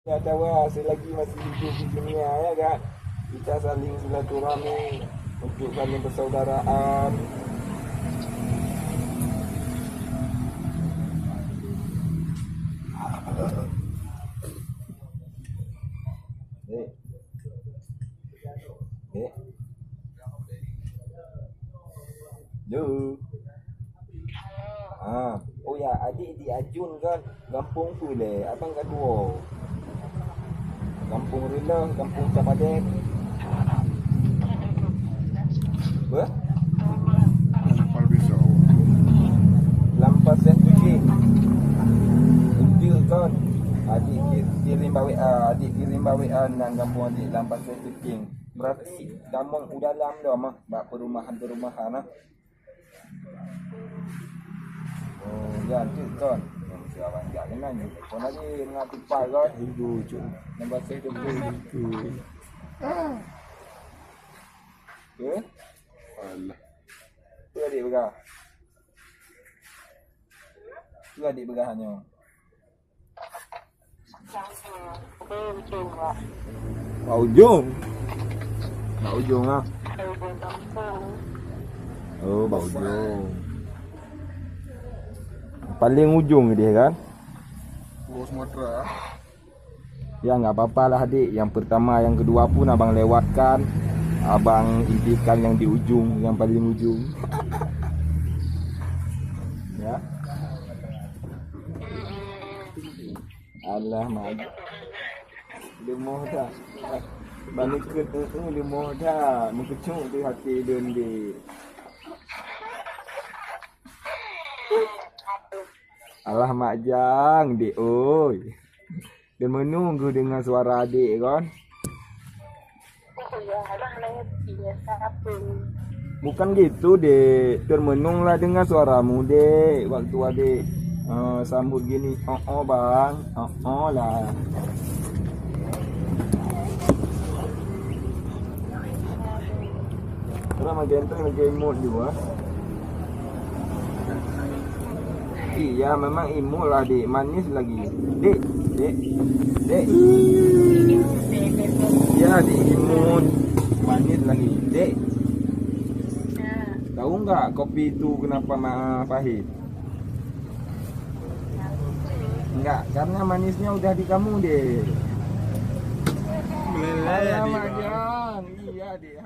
Ya tahu selagi masih hidup di dunia ya kan, kita saling silaturahmi untuk saling persaudaraan. Yo. Oh ya, adik di Ajun kan, kampung tu le, abang kat dua. Kampung Rela, kampung Capadek. Apa? Lampar pisau. Lampas dan kucing. Kecil kan. Adik kirim WA, adik kirim WA dan kampung adik lampas dan kucing. Berarti damang udalam dah mah, bak perumahan-perumahan lah. Oh, ya, tu kan. Siapa enggak kenal ni. Kau lagi mengatur pai kan? Ibu je. Nampak saya tu Itu. ke? Alah. Tu adik berah. Tu adik berah hanya. Pak Ujung. Pak Ujung lah. Oh, Pak Ujung. Paling ujung dia kan? Pulau Sumatera. Ya enggak apa-apalah adik. Yang pertama, yang kedua pun abang lewatkan. Abang impikan yang di ujung, yang paling ujung. Ya. Alah mak. Lemoh dah. Balik ke tu lemoh dah. Mengkecuk tu hati dun di. Alah mak jang dik oi. Dia menunggu dengan suara adik kan. Bukan gitu dek. Termenunglah dengan suaramu dek. Waktu adik sambut gini. Oh bang. Oh lah. Terus magenteng lagi imut juga. Iya memang imut lah dek. Manis lagi. Dek. Ya dek imut. Manis lagi. Dek. Tahu enggak kopi itu kenapa pahit? Enggak, karena manisnya udah di kamu dek. Meleleh Alah dia. mak jang. Iya dek.